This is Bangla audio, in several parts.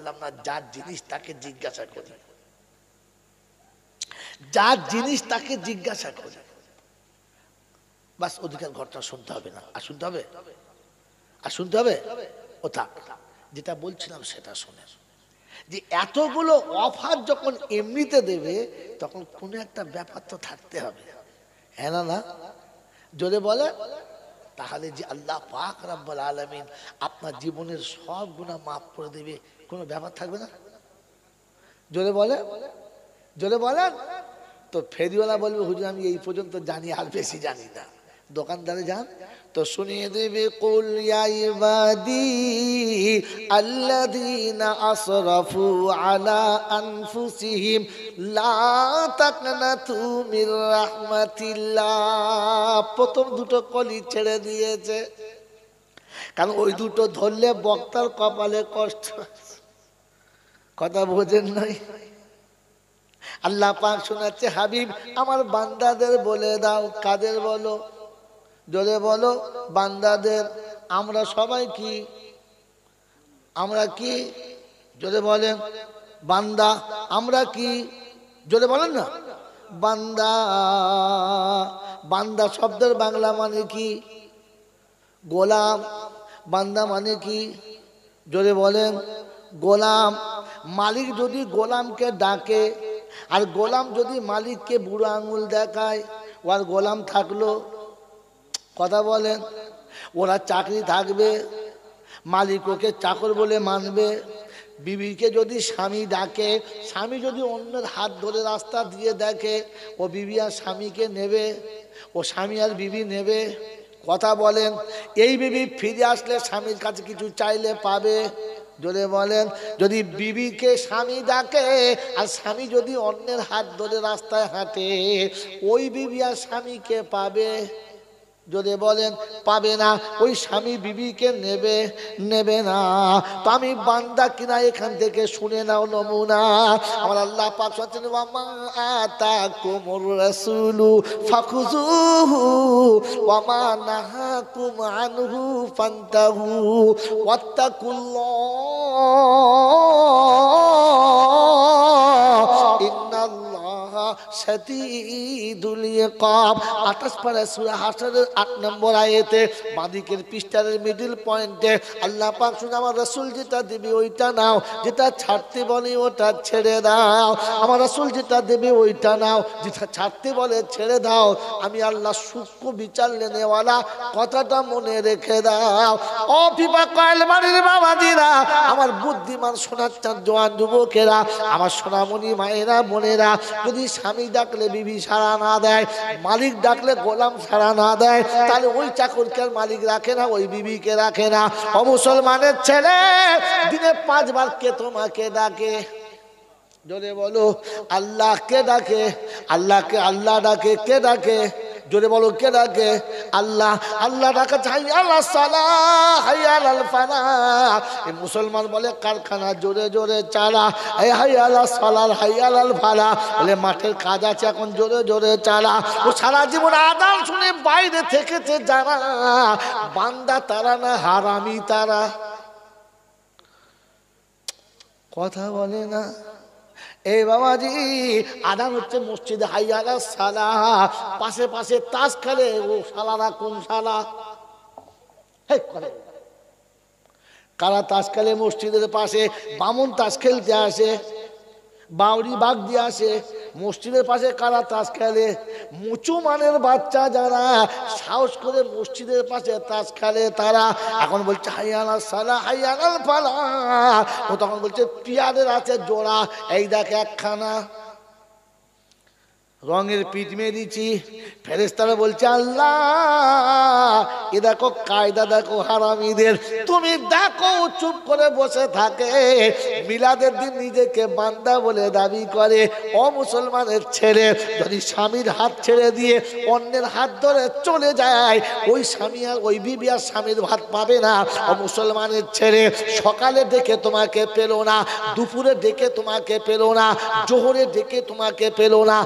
না, যার জিনিস তাকে জিজ্ঞাসা করি, যার জিনিস তাকে জিজ্ঞাসা করি, বাস অধিকার ঘটনা শুনতে হবে না। আর শুনতে হবে, আর শুনতে হবে ও থাক। যেটা বলছিলাম সেটা শুনে, যে এতগুলো অফার যখন এমনিতে দেবে তখন কোনো একটা ব্যাপার তো থাকতে হবে, হ্যাঁ না? না যদি বলে তাহলে যে আল্লাহ পাক রব্বুল আলামিন আপনার জীবনের সব গুনাহ মাফ করে দেবে, কোনো ব্যাপার থাকবে না। যদি বলে, যদি বলেন তো ফেরিওয়ালা বলবে হুজুর আমি এই পর্যন্ত জানি, আর বেশি জানি না। দোকানদারে যান তো শুনিয়ে দেবে কুল ইয়া ইবাদি আল্লাযীনা আসরাফু আলা আনফুসিহিম লা তাকনাতু মির রাহমাতিল্লাহ। প্রথম দুটো কলি ছেড়ে দিয়েছে, কারণ ওই দুটো ধরলে বক্তার কপালে কষ্ট। কথা বোঝেন নাই? আল্লাহ পাক শোনাচ্ছে হাবিব আমার বান্দাদের বলে দাও। কাদের বলো? জোরে বলো, বান্দাদের। আমরা সবাই কি? আমরা কি? জোরে বলেন, বান্দা। আমরা কি? জোরে বলেন না, বান্দা। বান্দা শব্দের বাংলা মানে কি? গোলাম। বান্দা মানে কি? জোরে বলেন, গোলাম। মালিক যদি গোলামকে ডাকে আর গোলাম যদি মালিককে বুড়ো আঙুল দেখায়, ও আর গোলাম থাকলো? কথা বলেন। ওরা চাকরি থাকবে, মালিক ওকে চাকর বলে মানবে। বিবিকে যদি স্বামী ডাকে, স্বামী যদি অন্যের হাত ধরে রাস্তা দিয়ে দেখে, ও বিবি আর স্বামীকে নেবে? ও স্বামী আর বিবি নেবে? কথা বলেন। এই বিবি ফিরে আসলে স্বামীর কাছে কিছু চাইলে পাবে? জোরে বলেন। যদি বিবিকে স্বামী ডাকে আর স্বামী যদি অন্যের হাত ধরে রাস্তায় হাঁটে, ওই বিবি আর স্বামীকে পাবে? যদি বলেন পাবে না। ওই স্বামী বিবিকে নেবে? নেবে না। তো আমি বান্দা কিনা এখান থেকে শুনে নাও নমুনা। আমার আল্লাহ পাক বলেন ওয়া মা আতাকুমুর রাসূলু ফাখুযুহু ওয়া মা নাহাকুম আনহু ফান্তাহু ওয়াত্তাকুল্লাহ ইন্নাল্লাহা শাদীদুল ইকাব। 28 পারা সূরা হাশরের 8 নম্বর আয়াতে বাদিকের পৃষ্ঠার মিডল পয়েন্টে আল্লাহ পাক শুনে আমার রাসূল যেটা দিবে ওইটা নাও, যেটা ছাড়তে বলে ওটা ছেড়ে দাও। আমার রাসূল যেটা দেবে ওইটা নাও, যেটা ছাড়তে বলে ছেড়ে দাও। আমি আল্লাহ সূক্ষ্ম বিচার নেওয়ালা, কথাটা মনে রেখে দাও। ও পিপা কয়েল বাড়ির বাবাজিরা, আমার বুদ্ধিমান সোনাচ্চার জওয়ান যুবকেরা, আমার সোনামণি মায়েরা বোনেরা, যদি স্বামী ডাকলে বিবি সাড়া না দেয়, মালিক ডাকলে গোলাম সাড়া না দেয়, তাহলে ওই চাকরকে মালিক রাখে না, ওই বিবিকে রাখে না। ও মুসলমানের ছেলে, দিনে 5 বার কে তোমাকে ডাকে? জোরে বলো, আল্লাহকে ডাকে। আল্লাহকে আল্লাহ ডাকে। কে ডাকে? জোরে বলো, কে ডাকে? আল্লাহ। আল্লাহ ডাকে হাইয়া আলাস সালাহ হাইয়া আলাল ফালাহ। এই মুসলমান বলে কারখানা জোরে জোরে চালা, এই হাইয়া আলাস সালাহ হাইয়া আলাল ফালাহ। বলে মাঠের কাজ আছে এখন জোরে জোরে চালা। ও সারা জীবন আযান শুনে বাইরে থেকেছে যারা, বান্দা তারা না হারামি তারা? কথা বলে না। এই বাবাজি, আদান হচ্ছে মসজিদে হাইয়া আলাস সালাহ, পাশে পাশে তাস খেলে। ও শালারা কোন শালা? কারা তাস খেলে মসজিদের পাশে? বামুন তাস খেলতে আসে, বাউরি বাগ দিয়ে আসে। মসজিদের পাশে কারা তাস খেলে? মুচু মানের বাচ্চা যারা সাহস করে মসজিদের পাশে তাস খেলে তারা। এখন বলছে হাইয়া আলাস সালাহ হাইয়া আলাল ফালাহ। ও তখন বলছে পিয়ারের আছে জোড়া, এই দেখ একখানা। রঙের পিঠ মেরেছি। ফেরেশতারা বলছে আল্লাহ এ দেখো কায়দা দেখো হারামিদের। তুমি দেখো চুপ করে বসে থাকে, মিলাদের দিন নিজেকে বান্দা বলে দাবি করে। ও মুসলমানের ছেলে, যদি স্বামীর হাত ছেড়ে দিয়ে অন্যের হাত ধরে চলে যায়, ওই স্বামী আর ওই বিবি আর স্বামীর ভাত পাবে না। ও মুসলমানের ছেলে, সকালে ডেকে তোমাকে পেলো না, দুপুরে ডেকে তোমাকে পেলো না, জোহরে ডেকে তোমাকে পেলো না,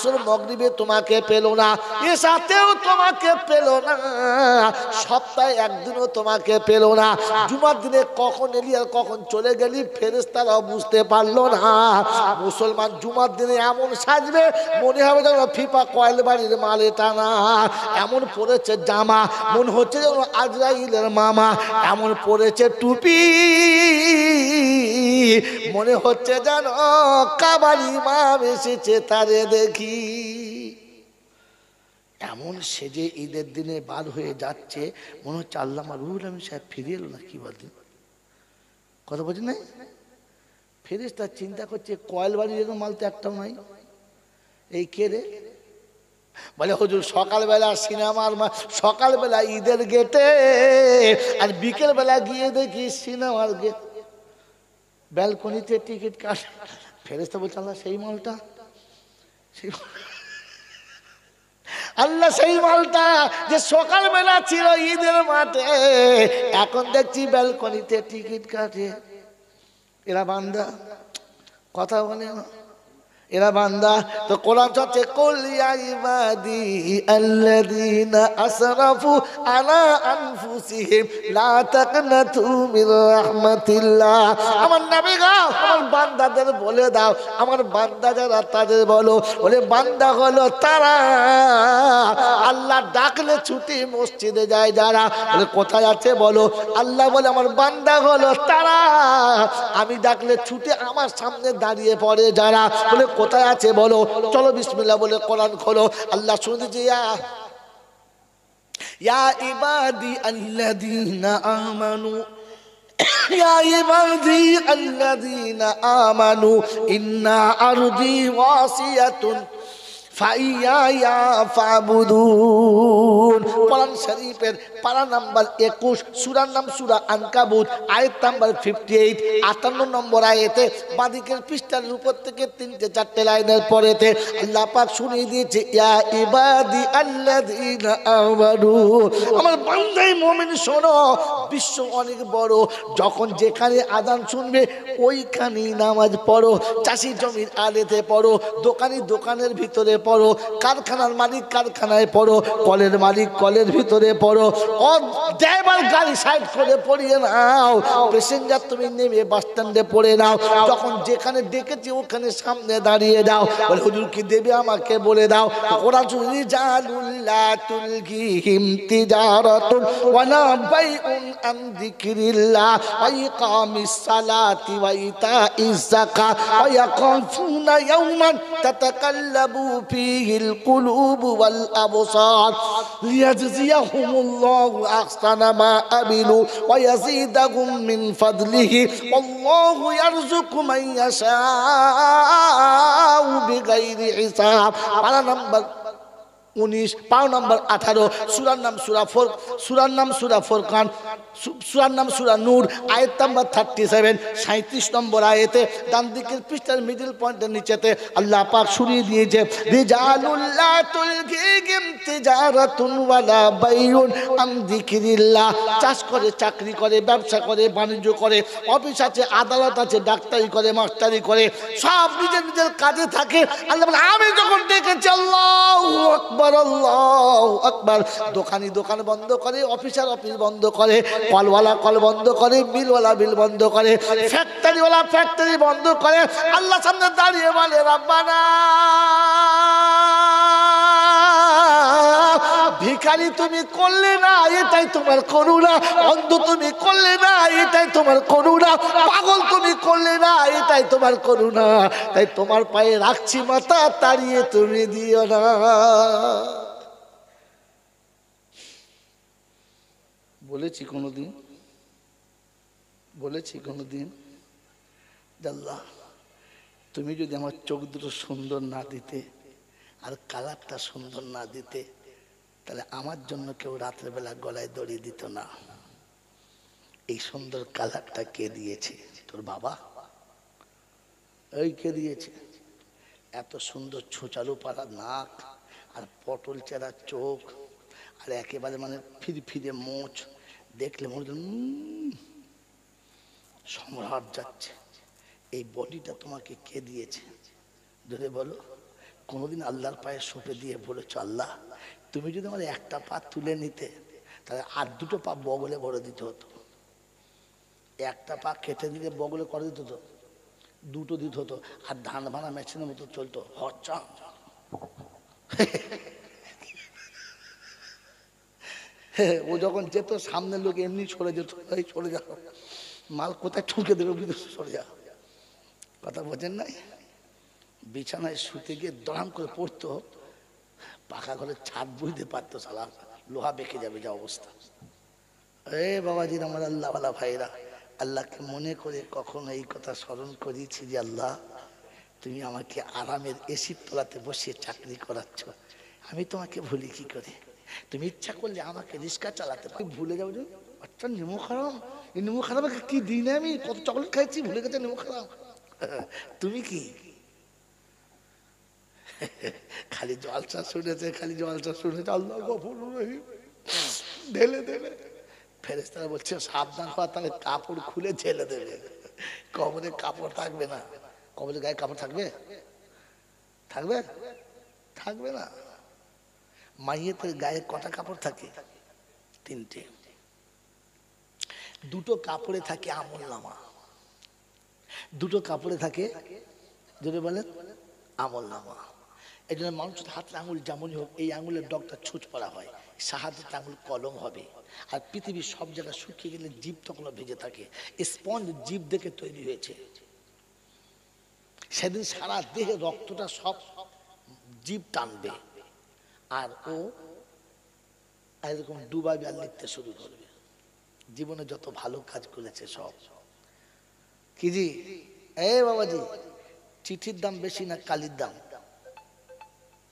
আসর মাগরিবে তোমাকে পেল না, এসাতেও তোমাকে পেল না, সপ্তাহে একদিনও তোমাকে পেল না, জুমার দিনে কখন এলি আর কখন চলে গেলি ফেরেশতারাও বুঝতে পারলো না। মুসলমান জুমার দিনে এমন সাজবে মনে হবে যেন ফিফা কয়েল বাড়ির মালে টানা, এমন পরেছে জামা মনে হচ্ছে যেন আজরাইলের মামা, এমন পরেছে টুপি মনে হচ্ছে যেন কাবার ইমাম এসেছে তারে দেখি। এমন সেজে ঈদের দিনে বার হয়ে যাচ্ছে মনে হচ্ছে আল্লামা রুহুল আমিন সাহেব ফিরে এলো না। কি বলেন কথা বলছেন না? ফেরেশতা চিন্তা করছে কয়েল বাড়ির এরকম মাল তো একটাও নাই, এই কে রে? বলে হুজুর সকালবেলা সিনেমার সকালবেলা ঈদের গেটে আর বিকেল বেলা গিয়ে দেখি সিনেমার গেট ব্যালকনিতে টিকিট কাট। ফেরেশতা বলছে আল্লাহ সেই মালটা, সেই আল্লাহ সেই মালটা যে সকালবেলা ছিল ঈদের মাঠে এখন দেখছি ব্যালকনিতে টিকিট কাটে। এরা বান্দা, কথা বলে না, এরা বান্দা। তো কোরআন হচ্ছে কুল ইয়া ইবাদি আল্লাযীনা আসরাফু আলা আনফুসিহিম লা তাকনাতু মির রাহমাতিল্লাহ। আমার নবী গো আমার বান্দাদের বলে দাও, আমার বান্দা যারা তাদের বলো, বলে বান্দা হলো তারা আল্লাহ ডাকলে ছুটি মসজিদে যায় যারা। বলে কোথায় আছে বলো? আল্লাহ বলে আমার বান্দা হলো তারা আমি ডাকলে ছুটে আমার সামনে দাঁড়িয়ে পড়ে যারা। বলে কোথায় আছে বলো? চলো বিসমিল্লাহ বলে কোরআন খোলো। আল্লাহ শুনতে ইয়া ইবাদি আল্লাযীনা আমানু ইয়া ইবাদি আল্লাযীনা আমানু ইন্না আরদি ওয়াসিয়াতুন ফাইয়া ফাবুদুন। কোরআন শরীফের পারা নাম্বার 21, সূরার নাম সূরা আনকাবুত, আয়াত নাম্বার 58, 58 নম্বর আয়াতে বাদিকের পৃষ্ঠার উপর থেকে 3-4 লাইনের পরেতে আল্লাহ পাক শুনিয়ে দিয়েছে ইয়া ইবাদি আল্লাযীনা আমানু। আমার বান্দাই মুমিন শোনো, বিশ্ব অনেক বড়, যখন যেখানে আযান শুনবে ওইখানেই নামাজ পড়ো, চাষি জমির আলেতে পড়ো, দোকানি দোকানের ভিতরে পড়ো, কারখানার মালিক কারখানায় পড়ো, কলের মালিক কলের ভিতরে পড়ো, ড্রাইভার গাড়ি সাইড করে পড়িয়ে নাও, প্যাসেঞ্জার তুমি নেমে বাস স্ট্যান্ডে পড়ে নাও, যখন যেখানে ডেকেছি ওখানে সামনে দাঁড়িয়ে দাও। বলে হুজুর কি দেবে আমাকে বলে দাও। কোরআন রিজালুল্লাহ তুলহিহিম তিজারাতুন ওয়ালা বাইউন আন যিকরিল্লাহ ওয়া ইকামিস সালাতি ওয়া ইতাইজ যাকাত ওয়া ইয়াখাফুনা ইয়াওমান তাতাকাল্লাবু ফীহিল কুলুবু ওয়াল আবসার লিয়াজজিয়াহুমুল্লাহু আহসানা মা আমিলু ওয়া ইয়াজিদাহুম মিন ফাদলিহি ওয়াল্লাহু ইয়ারযুকু মান ইয়াশাউ বিগাইরি হিসাব। পারা নাম্বার 19, পাও নাম্বার 18, সূরার নাম সূরার নাম সূরা ফুরকান, সূরার নাম সূরা নূর, আয়াত নাম্বার 37, 37 নম্বর আয়াতে ডান দিকের পৃষ্ঠার মিডল পয়েন্টের নিচেতে আল্লাহ পাক শুনিয়ে দিয়েছে রিজালুল্লাহ তুলহিহিম তিজারাতুন ওয়ালা বাইউন আন যিকরিল্লাহ। চাষ করে, চাকরি করে, ব্যবসা করে, বাণিজ্য করে, অফিস আছে, আদালত আছে, ডাক্তারি করে, মাস্টারি করে, সব নিজের নিজের কাজে থাকে। আল্লাহ বলে আমি যখন ডেকেছি আল্লাহু আকবার আল্লাহু আকবার, দোকানি দোকান বন্ধ করে, অফিসার অফিস বন্ধ করে, কলওয়ালা কল বন্ধ করে, বিলওয়ালা বিল বন্ধ করে, ফ্যাক্টরিওয়ালা ফ্যাক্টরি বন্ধ করে, আল্লাহ সামনে দাঁড়িয়ে বলে রব্বানা ভিখারি তুমি করলে না এটাই তোমার করুণা, অন্ধ তুমি করলে না এটাই তোমার করুণা, পাগল তুমি করলে না এটাই তোমার করুণা, তাই তোমার পায়ে রাখছি মাথা, তাড়িয়ে তুমি দিও না। বলেছি কোনোদিন, বলেছি কোনোদিন আল্লাহ তুমি যদি আমার চোখ দুটো সুন্দর না দিতে আর কালারটা সুন্দর না দিতে তাহলে আমার জন্য কেউ রাতের বেলা গলায় দড়ি দিত না। এই সুন্দর কালারটা কে দিয়েছে? তোর বাবা। এই কে দিয়েছে? এত সুন্দর ছোচালু পাড়া নাক আর পটল চেরা চোখ আর একেবারে মানে ফিরফিরে মোচ, দেখলে মনে হয় সম্রাট যাচ্ছে। এই বডিটা তোমাকে কে দিয়েছে? ধরে বলো। কোনোদিন আল্লাহর পায়ে সঁপে দিয়ে বলেছো, আল্লাহ তুমি যদি আমার একটা পা তুলে নিতে তাহলে আর দুটো পা বগলে ভরে দিতে হতো, একটা পা কেটে দিলে বগলে করে দিত তো, দুটো দিতে হতো, আর ধান ভাঙা মেশিনের মতো চলতো হচ্ছা। ও যখন যেত সামনের লোক এমনি সরে যেত, এই সরে যাও, মাল কোথায় ঠুকে দেবে বিদেশে সরে যাও। কথা বোঝেন নাই? বিছানায় শুতে গিয়ে দড়াম করে পড়তো, পাকা ঘরে ছাদ বুঝতে পারতো, সালা লোহা বেঁকে যাবে যা অবস্থা। এ বাবাজির আমার আল্লাহওয়ালা ভাইরা, আল্লাহকে মনে করে কখনো এই কথা স্মরণ করিয়েছি যে আল্লাহ তুমি আমাকে আরামের এসির তলাতে বসিয়ে চাকরি করাচ্ছ, আমি তোমাকে ভুলি কি করে? তুমি ইচ্ছা করলে আমাকে রিক্সা চালাতে পারো, ভুলে যাবো যে আচ্ছা নেমো খারাপ, এই নেমো খারাপ কি দিনে আমি কত চকলেট খাইছি, ভুলে গেছে নেমো খারাপ। তুমি কি খালি জলসা শুনেছে, খালি জলসা শুনেছে, আল্লাহ গফুর রহিম, ঢেলে দেবে। ফেরেশতারা বলছে সাবধান হওয়া, তাহলে কাপড় খুলে ঝেলে দেবে। কবরে কাপড় থাকবে না, কবরে গায়ে কাপড় থাকবে? থাকবে? থাকবে না। মাইয়েতের গায়ে কটা কাপড় থাকে? তিনটে। দুটো কাপড়ে থাকে আমলনামা, দুটো কাপড়ে থাকে, যদি বলেন আমলনামা। এই জন্য মানুষের হাতের আঙুল যেমনই হোক, এই আঙুলের ডগটা ছুঁচ পড়া হয়, শাহাদাত আঙুল কলম হবে। আর পৃথিবীর সব জায়গায় শুকিয়ে গেলে জীব তখন ভেজে থাকে, স্পঞ্জ জীব দেখে তৈরি হয়েছে। সেদিন সারা দেহে রক্তটা সব জীব টানবে, আর ও এরকম ডুবাবে আর লিখতে শুরু করবে জীবনে যত ভালো কাজ করেছে সব। কি জি এ বাবাজি, চিঠির দাম বেশি না কালির দাম?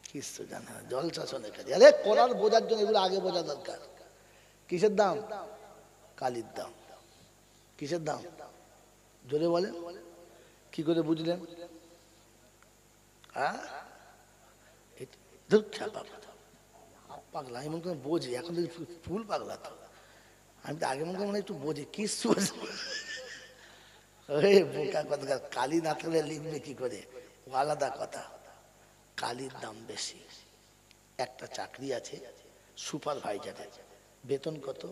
কিছু জানে না, জলসা শোনে কাজে। আরে কোরআন বোঝার জন্য এগুলো আগে বোঝা দরকার। কিসের দাম? কালির দাম। কিসের দাম? জোরে বলেন, কি করে বুঝলেন? পাগলা আমি মনে করি বোঝে, এখন তো ফুল পাগলা। তো আমি তো আগে মনে করি একটু বোঝে কিছু। বোকা কথা, কালি না থাকলে লিখবে কি করে, ও আলাদা কথা। কালির দাম বেশি। একটা চাকরি আছে সুপারভাইজারের, বেতন কত?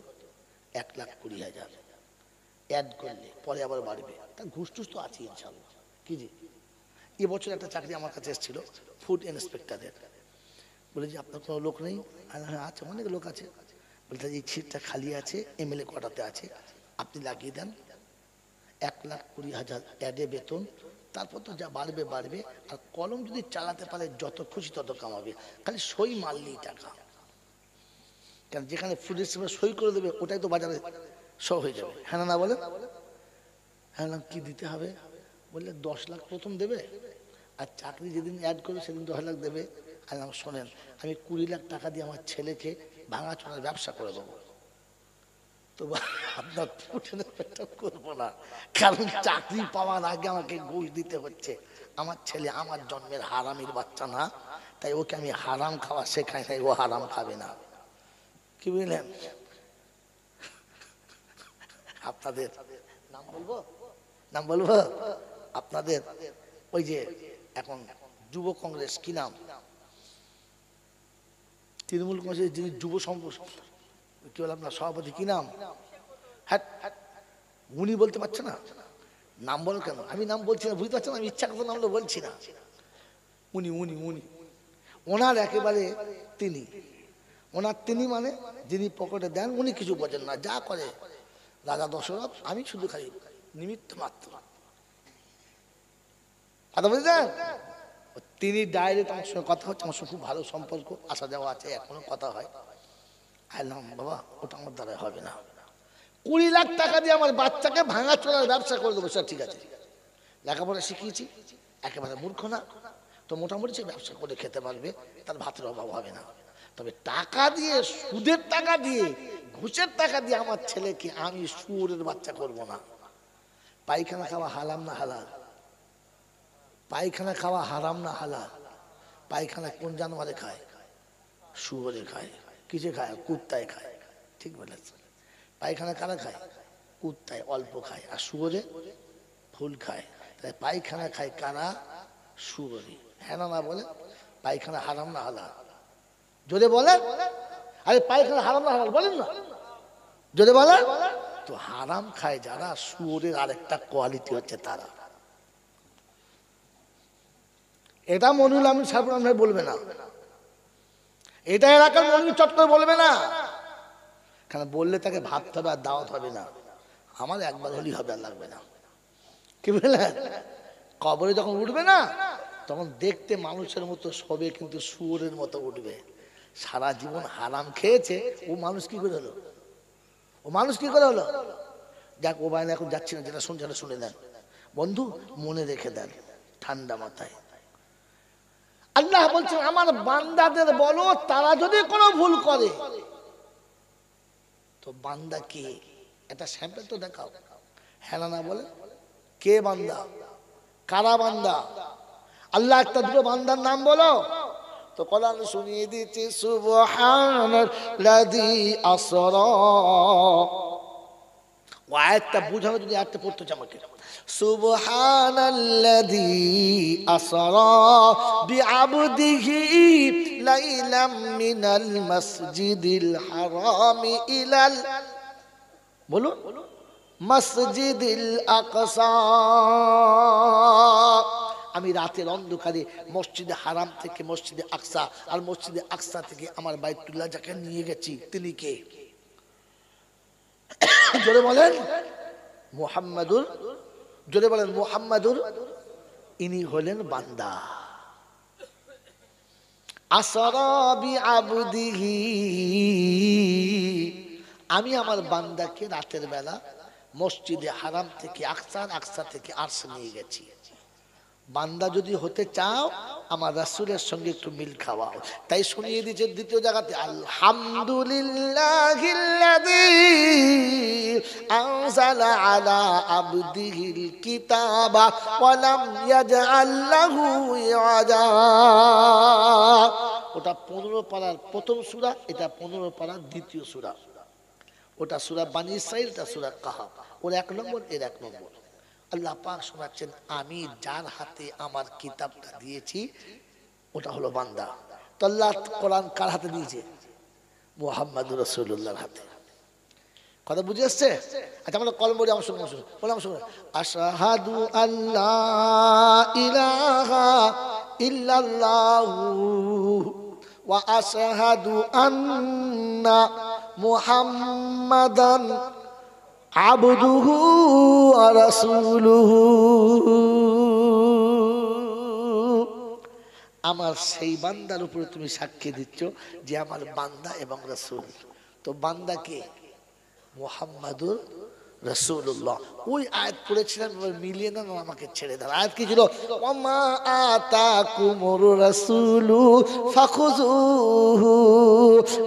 1,20,000। অ্যাড করলে পরে আবার বাড়বে, তা ঘুষ টুস তো আছে ইনশাল্লাহ। কি জি এবছর একটা চাকরি আমার কাছে এসেছিল ফুড ইন্সপেক্টরের। বলে যে আপনার কোনো লোক নেই? হ্যাঁ আছে, অনেক লোক আছে। বলতে এই সিটটা খালি আছে, এমএলএ কোয়ার্টারতে আছে, আপনি লাগিয়ে দেন। 1,20,000 অ্যাডে বেতন, তারপর তো যা বাড়বে বাড়বে। আর কলম যদি চালাতে পারে যত খুশি তত কামাবে, খালি সই মারলেই টাকা। কারণ যেখানে ফুড ইন্সপেক্টর সই করে দেবে ওটাই তো বাজারে শো হয়ে যাবে। হ্যাঁ না বলে? হ্যাঁ কি দিতে হবে? বললে 10 লাখ প্রথম দেবে, আর চাকরি যেদিন অ্যাড করবে সেদিন 10 লাখ দেবে। আর শোনেন, আমি 20 লাখ টাকা দিয়ে আমার ছেলেকে ভাঙাচোরার ব্যবসা করে দেবো। তো আপনার করবো না, কারণ চাকরি পাওয়ার আগে আমাকে ঘুষ দিতে হচ্ছে। আমার ছেলে আমার জন্মের হারামির বাচ্চা না, তাই ওকে আমি হারাম খাওয়া শেখাই, তাই ও হারাম খাবে না। কি বুঝলেন? আপনাদের নাম বলবো, নাম বলবো আপনাদের ওই যে এখন যুব কংগ্রেস, কি নাম, তৃণমূল কংগ্রেসের যিনি যুব কি বলে আপনার সভাপতি, কি নাম? হ্যাঁ উনি বলতে পারছে না, নাম বলো কেন? আমি নাম বলছি না, বুঝতে পারছেন? আমি ইচ্ছা করতে নাম বলছি না। উনি উনি উনি ওনার একেবারে তিনি, ওনার তিনি মানে যিনি পকেটে দেন, উনি কিছু বোঝেন না, যা করে রাজা দশরথ, আমি শুধু খালি নিমিত্ত মাত্র। কথা বুঝলেন? তিনি ডাইরেক্ট আমার সঙ্গে কথা হচ্ছে, আমার সঙ্গে খুব ভালো সম্পর্ক, আসা যাওয়া আছে, এখনো কথা হয়। আইলাম বাবা ওটা আমার দ্বারা হবে না, 20 লাখ টাকা দিয়ে আমার বাচ্চাকে ভাঙাচোরার ব্যবসা করে দেবো। স্যার ঠিক আছে, লেখাপড়া শিখিয়েছি, একেবারে মূর্খ না, তো মোটামুটি সে ব্যবসা করে খেতে পারবে, তার ভাতের অভাব হবে না। তবে টাকা দিয়ে, সুদের টাকা দিয়ে, ঘুষের টাকা দিয়ে আমার ছেলেকে আমি শুয়োরের বাচ্চা করব না। পায়খানা খাওয়া হারাম না হালাল? পায়খানা খাওয়া হারাম না হালাল? পায়খানা কোন জানোয়ারে খায়? শুয়োরে খায়। কিসে খায়? কুত্তায় খায়। ঠিক বলেছে। পায়খানা কারা খায়? কুত্তায় অল্প খায়, আর শুয়োরে ফুল খায়। তাই পায়খানা খায় কারা? শুয়োরে। হ্যাঁ না বলে? পায়খানা হারাম না হালাল? জোরে বলেন। আরে পায়খানা হারাম না হালাল বলেন না, জোরে বলেন। তো হারাম খায় যারা, শুয়োরের আরেকটা কোয়ালিটি হচ্ছে তারা। এটা মনিউল আমিন সাহেব বলবে না, এটা এলাকার মনিউল চট করে বলবে না, কারণ বললে তাকে ভাবতে হবে আর দাওয়াত হবে না। আমার একবার হলেই হবে, আর লাগবে না। কি বললেন? কবরে যখন উঠবে না, তখন দেখতে মানুষের মতো সবে, কিন্তু শুয়োরের মতো উঠবে। সারা জীবন হারাম খেয়েছে ও মানুষ কি করে হলো? ও মানুষ কি করে হলো? যাক, ও বাইরে এখন যাচ্ছি না, যেটা শুনছে শুনে দেন বন্ধু, মনে রেখে দেন ঠান্ডা মাথায়। আল্লাহ বলছেন আমার বান্দাদের বলো, তারা যদি কোনো ভুল করে, তো বান্দা কে এটা স্যাম্পল তো দেখাও। হ্যাঁ না বলে, কে বান্দা, কারা বান্দা? আল্লাহ একটা দুটো বান্দার নাম বলো। তো কোরআন শুনিয়ে দিচ্ছে সুবহানাল্লাযী আসরা। ও আয়াতটা বুঝানো, যদি আয়াতটা পড়তে চাও আমাকে, সুবহানাল্লাযী আসরা বিআবদিহি লাইলাম মিনাল মাসজিদিল হারামি ইলাল, বলুন, মসজিদিল আকসা। আমি রাতের অন্ধকারে মসজিদে হারাম থেকে মসজিদে আকসা, আর মসজিদে আকসা থেকে আমার বাইতুল্লাহ যাকে নিয়ে গেছি, তিনি কে? জোরে বলেন মুহাম্মাদুর, জোরে বলেন মুহাম্মাদুর। ইনি হলেন বান্দা। আসরা বিআবদিহি, আমি আমার বান্দাকে রাতের বেলা মসজিদে হারাম থেকে আকসা, আকসা থেকে আরশ নিয়ে গেছি। বান্দা যদি হতে চাও, আমার রাসূলের সঙ্গে একটু মিল খাওয়াও। তাই শুনিয়ে দিয়েছে দ্বিতীয় জায়গাতে, আলহামদুলিল্লাহিল্লাযী আনজালা আলা আবদিহিল কিতাবা ওয়া লাম ইয়াজআল লাহু ইওয়াজা। ওটা 15 পারার প্রথম সূরা, এটা 15 পারার দ্বিতীয় সূরা। ওটা সূরা বানী ইসরাঈল, এটা সূরা কাহাফ। ওর 1 নম্বর, এর 1 নম্বর। আল্লাহ পাক শোনাচ্ছেন, আমি যার হাতে আমার কিতাবটা দিয়েছি ওটা হলো বান্দা। তো আল্লাহ কোরআন কার হাতে দিয়েছে? মুহাম্মাদুর রাসূলুল্লাহর হাতে। কথা বুঝে আসছে? আচ্ছা, আমরা কলম বলি, আমার শুনুন, বললাম শুনুন, আশহাদু আল্লা ইলাহা ইল্লাল্লাহু ওয়া আশহাদু আন্না মুহাম্মাদান আবদুহু ওয়া রাসূলুহু। আমার সেই বান্দার উপরে তুমি সাক্ষী দিচ্ছ যে আমার বান্দা এবং রাসূল। তো বান্দা কে? মুহাম্মাদুর রাসূলুল্লাহ। ওই আয়াত পড়েছিলাম, এবার মিলিয়ে না, আমাকে ছেড়ে দাও। আয়াত কি ছিল? ওয়ামা আতাকুমুর রাসূলু ফাখুযুহু।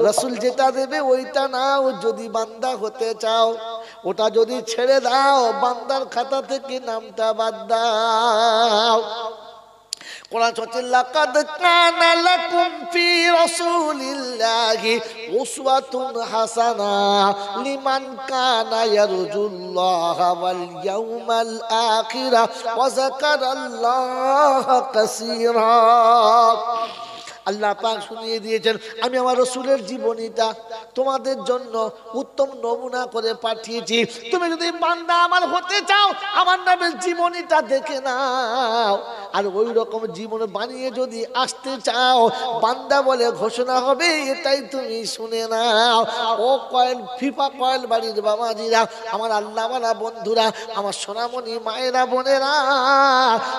রাসূল যেটা দেবে ওইটা নাও, যদি বান্দা হতে চাও। ওটা যদি ছেড়ে দাও, বান্দার খাতা থেকে নামটা বাদ দাও। কোরআন হচ্ছে লাকাদ কানা লাকুম ফি রাসূলিল্লাহি উসওয়াতুন হাসানা লিমান কানা ইয়ারজুল্লাহা ওয়াল ইয়াউমাল আখিরা ওয়া যাকারাল্লাহা কাসীরা। আল্লাহ পাক শুনিয়ে দিয়েছেন, আমি আমার রাসূলের জীবনীটা তোমাদের জন্য উত্তম নমুনা করে পাঠিয়েছি। তুমি যদি বান্দা আমার হতে চাও, আমার নামের জীবনীটা দেখে নাও, আর ওই রকম জীবন বানিয়ে যদি আসতে চাও, বান্দা বলে ঘোষণা হবে, এটাই তুমি শুনে নাও। ও কয়েল ফিফা কয়েল বাড়ির বাবাজিরা, আমার আল্লাহওয়ালা বন্ধুরা, আমার সোনামণি মায়েরা, বোনেরা,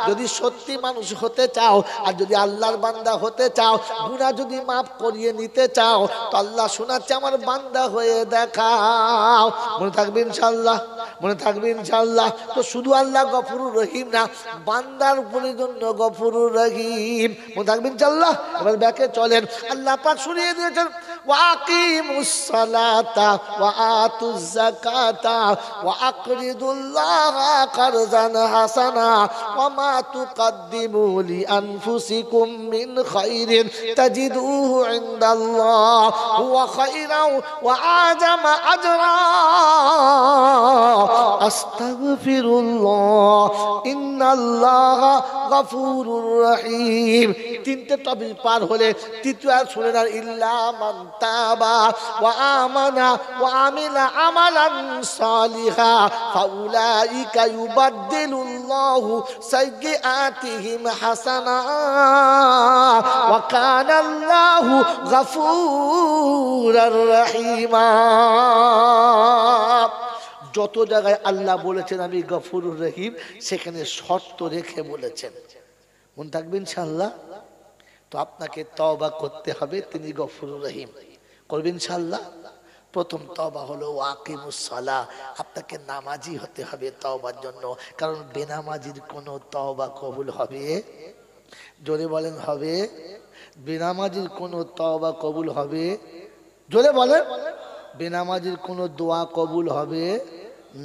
যদি সত্যি মানুষ হতে চাও, আর যদি আল্লাহর বান্দা হতে চাও, গুনাহ যদি মাফ করিয়ে নিতে চাও, তো আল্লাহ শোনাচ্ছে আমার বান্দা হয়ে দেখাও। মনে থাকবে ইনশাআল্লাহ, মনে থাকবে ইনশাআল্লাহ। তো শুধু আল্লাহ গফুরুর রহিম না, বান্দার উপরে জন্য গফুরুর রহিম। মনে থাকবে ইনশাআল্লাহ। এবার ব্যাকে চলেন, আল্লাহ পাক শুনিয়ে দিয়েছেন, ওয়াকিমুস সালাতা ওয়া আতুজ যাকাতা ওয়া আকরিদুল্লাহা কারজান হাসানা ওয়া মা তুকদ্দিমু লি আনফুসিকুম মিন খাইরিন তাজিদুহু ইনদাল্লাহ হুয়া খাইরাও ওয়া আযামা আজরা। আস্তাগফিরুল্লাহ ইন্নাল্লাহা গফুরুর রহিম। তিনটে টপিক পার হলে তৃতীয় আয়াত শুনে না, ইল্লা মান তাবা ওয়া আমানা ওয়া আমিলা আমালান সালিহা ফাউলাইকা ইউবাদদিলুল্লাহু সাইয়্যাতিহিম হাসানাত ওয়া কানা আল্লাহু গফুরুর রহিমা। যত জায়গায় আল্লাহ বলেছেন আমি গফুরুর রহিম, সেখানে শর্ত রেখে বলেছেন। মন থাকবে ইনশাআল্লাহ। তো আপনাকে তওবা করতে হবে, তিনি গফুরুর রহিম। করবেন ইনশাআল্লাহ। প্রথম তওবা হলো ওয়াকিমুস সালাহ, আপনাকে নামাজি হতে হবে তওবার জন্য, কারণ বেনামাজির কোনো তওবা কবুল হবে? জোরে বলেন হবে? বেনামাজির কোনো তওবা কবুল হবে? জোরে বলেন। বেনামাজির কোনো দোয়া কবুল হবে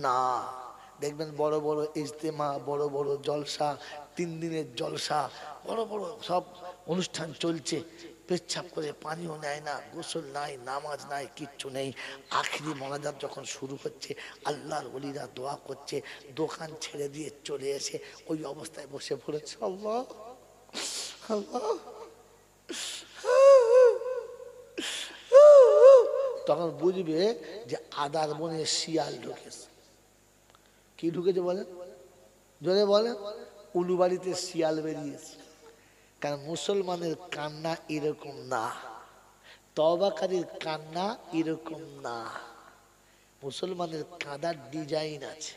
না। দেখবেন বড় বড় ইজতেমা, বড় বড় জলসা, 3 দিনের জলসা, বড় বড় সব অনুষ্ঠান চলছে, পেচ্ছাপ করে পানিও নেয় না, গোসল নাই, নামাজ নাই, কিচ্ছু নেই। আখিরি মোনাজাত যখন শুরু হচ্ছে, আল্লাহর ওলিরা দোয়া করছে, দোকান ছেড়ে দিয়ে চলে এসে ওই অবস্থায় বসে পড়েছে, আল্লাহ আল্লাহ। তখন বুঝবে যে আদার বনে শিয়াল ঢুকেছে। কি ঢুকেছে বলেন? জোরে বলেন। উলুবাড়িতে শিয়াল বেরিয়েছে। কারণ মুসলমানের কান্না এরকম না, তওবাকারীর কান্না এরকম না। মুসলমানের কাঁদার ডিজাইন আছে,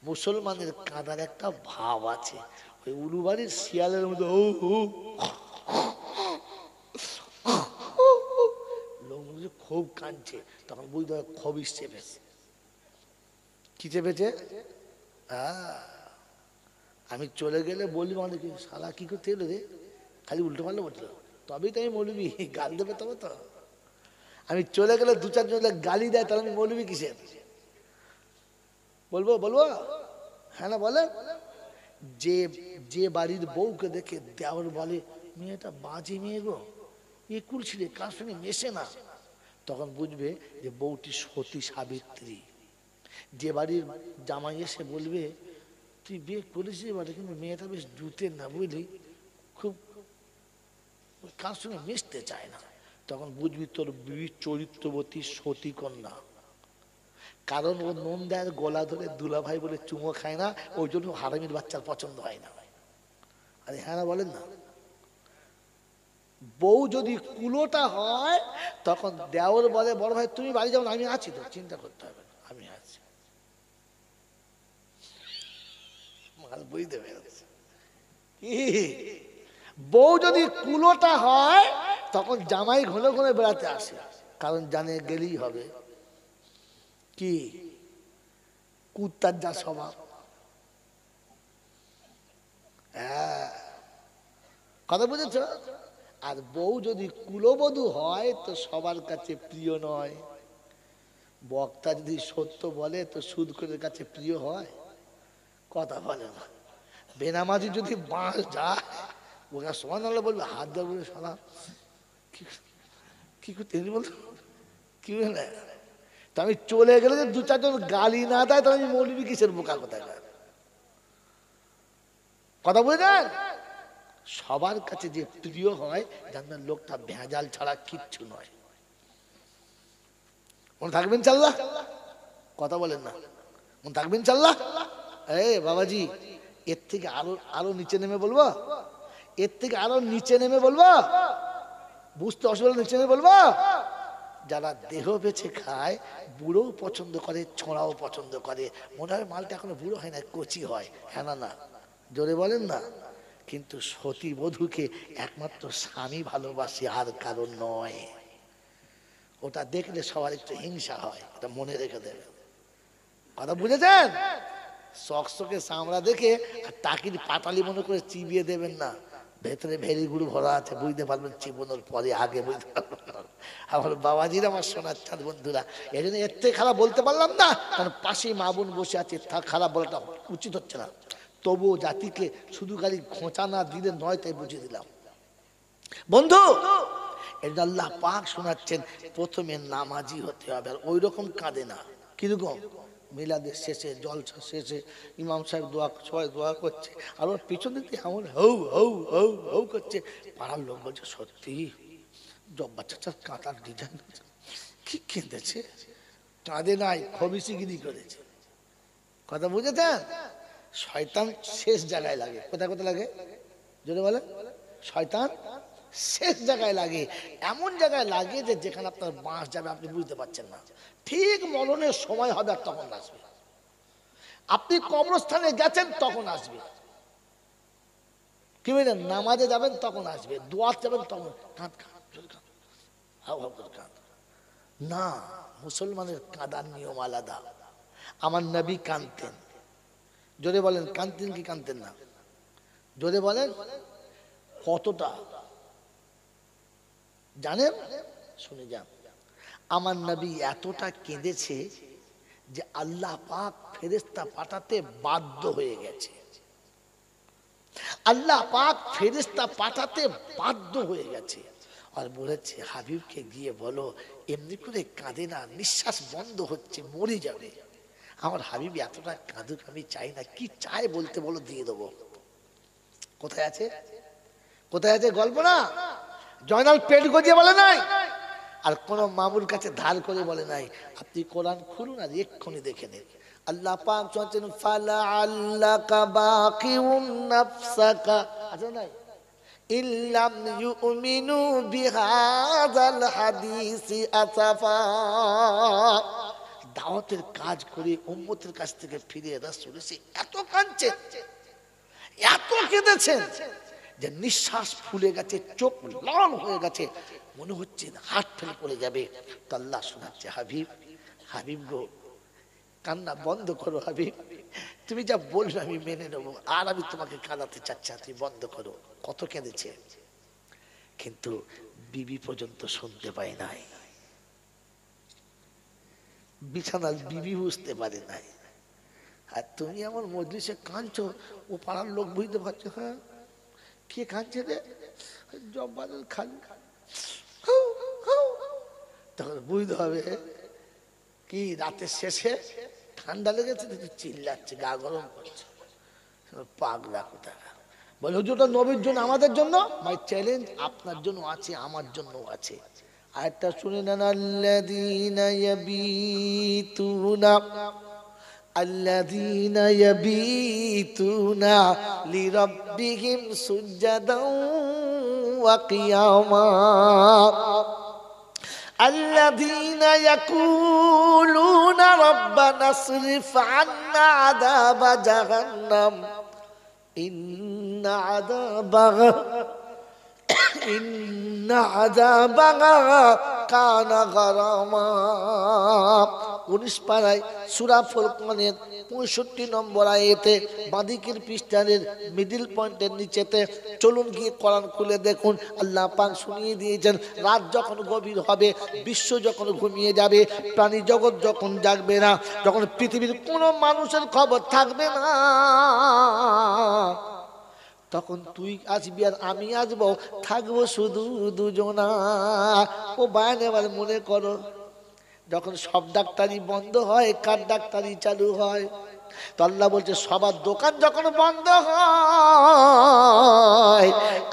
মুসলমানের কাঁদার একটা ভাব আছে। ওই উলুবাড়ির শিয়ালের মধ্যে খুব কাঁদছে, তখন বুঝতে হবে খবিস চেপেছে। কি চেপেছে? আমি চলে গেলে বলবি অনেকে, শালা কি করতে এলো রে, খালি উল্টো পাল্টো বলছিল, তবেই তো আমি মৌলবি, গাল দেবে তবে তো। আমি চলে গেলে 2-4 জন গালি দেয়, তাহলে আমি মৌলবি কিসের? বলবো বলবো? হ্যাঁ না বলে। যে যে বাড়ির বউকে দেখে দেওর বলে মেয়েটা বাজে মেয়ে গো, একুল ছিঁড়ে কার সঙ্গে মেশে না, তখন বুঝবে যে বউটি সতী সাবিত্রী। যে বাড়ির জামাই এসে বলবে তুই বিয়ে করেছিস বাড়ি, কিন্তু মেয়েটা বেশ জুতের না বুঝলি, খুব কার সঙ্গে মিশতে চায় না, তখন বুঝবি তোর চরিত্রবতী সতী কন্যা। কারণ ও নন্দার গলা ধরে দুলা ভাই বলে চুমো খায় না, ওই জন্য হারামির বাচ্চার পছন্দ হয় না। আরে হ্যাঁ না বলেন না? বউ যদি কুলোটা হয়, তখন দেওর বলে বড় ভাই তুমি বাড়ি যাও না, আমি আছি, তো চিন্তা করতে হবে না, আমি আছি। বুঝতে পেরেছি? বউ যদি কুলোটা হয়, তখন জামাই ঘন ঘন বেড়াতে আসে, কারণ জানে গেলেই হবে। কি কুত্তার যা স্বভাব। হ্যাঁ, কথা বুঝেছ? আর বউ যদি কুলবধূ হয় তো সবার কাছে প্রিয় নয়। বক্তা যদি সত্য বলে তো সুদখোরের কাছে প্রিয় হয়? কথা বলে না। বেনামাজি যদি বাঁশ যায়, ওরা সুবহানাল্লাহ বলবে, হাত ধরে বলবে শালা কি করতে বলতো, কি বলে? তো আমি চলে গেলে যে 2-4 জন গালি না দেয়, তাহলে আমি মৌলবি কিসের, বোকা কোথায়? কথা বুঝলেন? সবার কাছে যে প্রিয় হয়, জানবেন লোকটা ভেজাল ছাড়া কিচ্ছু নয়। মনে থাকবেন ইনশাআল্লাহ? কথা বলেন না, মনে থাকবেন ইনশাআল্লাহ? এই বাবাজি, এর থেকে আরো নিচে নেমে বলবো, এর থেকে আরো নিচে নেমে বলবো, বুঝতে অসুবিধা, নিচে নেমে বলবো। যারা দেহ বেছে খায়, বুড়োও পছন্দ করে, ছোঁড়াও পছন্দ করে, মনে হয় মালটা এখনো বুড়ো হয় না, কচি হয়। হ্যাঁ না না? জোরে বলেন না? কিন্তু সতী বধূকে একমাত্র স্বামী ভালোবাসে, আর কারণ নয়। ওটা দেখলে সবার একটু হিংসা হয়, ওটা মনে রেখে দেবে। কথা বুঝেছেন? চকচকে চামড়া দেখে আর টাকির পাটালি মনে করে চিবিয়ে দেবেন না, ভেতরে ভেরি গুড় ভরা আছে, বুঝতে পারবেন চিবোনোর পরে, আগে বুঝতে পারবেন না। আমার বাবাজির, আমার সোনার চাঁদ বন্ধুরা, এই জন্য এর থেকে খারাপ বলতে পারলাম না, কারণ পাশেই মা বোন বসে আছে, খারাপ বলাটা উচিত হচ্ছে না। তবুও জাতিকে শুধু খালি খোঁচা না দিলে নয়, তাই বুঝিয়ে দিলাম। বন্ধু, এটা আল্লাহ পাক শোনাচ্ছেন, প্রথমে নামাজি হতে হবে। আর ওই রকম কাঁদে না। কিরকম? মিলাদের শেষে জলসা শেষে ইমাম সাহেব দোয়া, সবাই দোয়া করছে, আর ওর পিছন দিকে এমন হৌ হৌ হৌ হৌ করছে। পাড়ার লোক বলছে সত্যি জব্বার চাচার কাঁটার ডিজাইন কি কেঁদেছে, কাঁদে নাই, খবিসিগিরি করেছে। কথা বুঝেছেন? শয়তান শেষ জায়গায় লাগে। কোথায় কোথায় লাগে জোরে বলে? শয়তান শেষ জায়গায় লাগে, এমন জায়গায় লাগে যে যেখানে আপনার বাঁশ যাবে আপনি বুঝতে পারছেন না। ঠিক মরণের সময় হবে আর তখন আসবে। আপনি কবরস্থানে গেছেন তখন আসবে, কি বলেন, নামাজে যাবেন তখন আসবে, দোয়াত যাবেন তখন কাঁদ কাঁদ কাঁদ। না, মুসলমানের কাঁদার নিয়ম আলাদা। আমার নবী কাঁদতেন। জোরে বলেন, কাঁদতেন কি কাঁদতেন না? জোরে বলেন, কতটা জানেন? শুনে যান। আমার নবী এতটা কেঁদেছে যে আল্লাহ পাক ফেরেশতা পাঠাতে বাধ্য হয়ে গেছে। আল্লাহ পাক ফেরেশতা পাঠাতে বাধ্য হয়ে গেছে। আর বলেছে হাবিবকে গিয়ে বলো এমনি করে কাঁদে না, নিঃশ্বাস বন্ধ হচ্ছে, মরে যাবে। আমার হাবিব এতটা কাঁদুক আমি চাই না। কি চাই বলতে বলো, দিয়ে দেবো। কোথায় আছে? কোথায় আছে? গল্প না, জয়নাল পেট গজিয়ে বলে নাই, আর কোন মামুর কাছে ধার করে বলে নাই। আপনি কোরআন খুলুন আর এক্ষুনি দেখে নেন। আল্লাহ পাক বলেন ফালা আল্লাকা বাকিউন নাফসাকা, আছে নাই, ইল্লাম ইউমিনু বিহাযাল হাদিসি আসাফা। দাওয়াতের কাজ করে উম্মতের কাছ থেকে ফিরে রাসূল এসে এত কাঁদছেন, এত কেঁদেছেন যে নিঃশ্বাস ফুলে গেছে, চোখ লাল হয়ে গেছে, মনে হচ্ছে হাত ফেলে পড়ে যাবে। তো আল্লাহ শোনাচ্ছে হাবিব, হাবিব গো কান্না বন্ধ করো হাবিব, তুমি যা বলবে আমি মেনে নেবো, আর আমি তোমাকে কাঁদাতে চাচ্ছি, তুমি বন্ধ করো। কত কেঁদেছে, কিন্তু বিবি পর্যন্ত শুনতে পায় নাই, বিছানার বিবি বুঝতে পারে নাই। আর তুমি আমার মজলিসে কাঁদছো, ও পাড়ার লোক বুঝতে পারছো, হ্যাঁ কে কাঁদছে রে, জব্বারের খালি। তখন বুঝতে হবে কি রাতের শেষে ঠান্ডা লেগেছে, চিল্লাচ্ছে, গা গরম করছে, পাগলা কোথায়। বলে হুজুরটা নবীর জন্য, আমাদের জন্য। মাই চ্যালেঞ্জ আপনার জন্য আছে, আমার জন্য আছে। আরেকটা শুনে নেন, আল্লাযীনা ইয়াবিতুনা الذين يبيتون لربهم سجدا وقياما الذين يقولون ربنا اصرف عنا عذاب جهنم إن عذابها كان غراما। 19 পারায় সূরা ফুরকানের 65 নম্বর আয়াতে বাঁদিকের পৃষ্ঠারের মিডল পয়েন্টের নিচেতে, চলুন গিয়ে কোরআন খুলে দেখুন। আল্লাহ পাক শুনিয়ে দিয়েছেন রাত যখন গভীর হবে, বিশ্ব যখন ঘুমিয়ে যাবে, প্রাণী জগৎ যখন জাগবে না, যখন পৃথিবীর কোনো মানুষের খবর থাকবে না, তখন তুই আসবি আর আমি আসবো, থাকবো শুধু দুজনা। ও বায়ান এবার মনে করো, যখন সব ডাক্তারি বন্ধ হয়, কার ডাক্তারি চালু হয়? তো আল্লাহ বলছে সবার দোকান যখন বন্ধ হয়,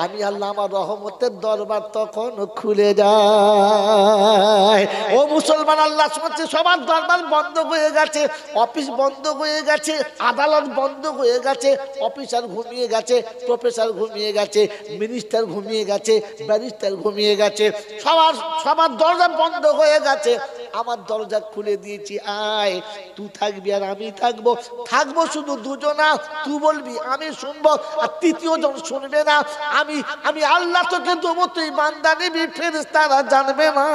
আমি আল্লাহ আমার রহমতের দরবার তখন খুলে যায়। ও মুসলমান, আল্লাহ শুনছে সবার দরবার বন্ধ হয়ে গেছে, অফিস বন্ধ হয়ে গেছে, আদালত বন্ধ হয়ে গেছে, অফিসার ঘুমিয়ে গেছে, প্রফেসর ঘুমিয়ে গেছে, মিনিস্টার ঘুমিয়ে গেছে, ব্যারিস্টার ঘুমিয়ে গেছে, সবার দরজা বন্ধ হয়ে গেছে। আমার দরজা খুলে দিয়েছি, আয়, তুই থাকবি আর আমি থাকবো, থাকবো শুধু দুজনা। তুই বলবি আমি শুনবো, আর তৃতীয় জন শুনবে না। আমি আল্লাহ তোকে দেবো, তুই বান্দা নিবি, ফেরেশতারা জানবে না।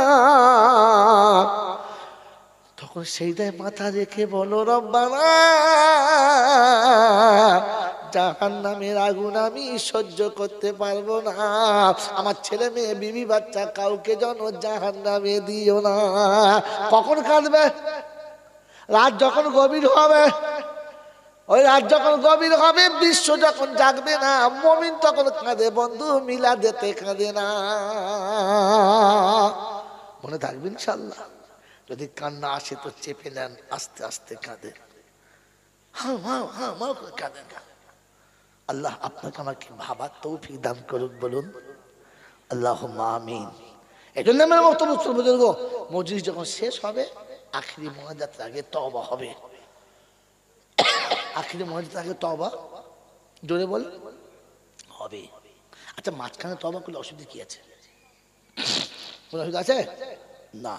তখন সেইটাই মাথা রেখে বলো রব্বানা, জাহান্নামের আগুন আমি সহ্য করতে পারবো না। আমার ছেলে মেয়ে বিবি বাচ্চা কাউকে যেন জাহান্নামে দিও না। কখন কাঁদবে? রাত যখন গভীর হবে। ওই রাত যখন গভীর হবে, বিশ্ব যখন জাগবে না, মুমিন তখন কাঁদে, বন্ধু মিলাদেতে কাঁদে না। মনে থাকবে ইনশাআল্লাহ। যদি কান্না আসে তো চেপে নেন, আস্তে আস্তে কাঁদেন, হ্যাঁ হ্যাঁ হ্যাঁ মা করে কাঁদেন। আল্লাহ আপনাকে আমাকে ভাবার তৌফিক দান করুক, বলুন আল্লাহুম্মা আমিন। এই জন্য আমার বক্তব্য বুজুর্গ, মজলিস যখন শেষ হবে আখিরি মোনাজাতের আগে তওবা হবে। আখিরি মোনাজাতের আগে তওবা জোরে বল হবে। আচ্ছা, মাঝখানে তওবা করলে অসুবিধা কি আছে? কোনো অসুবিধা আছে? না,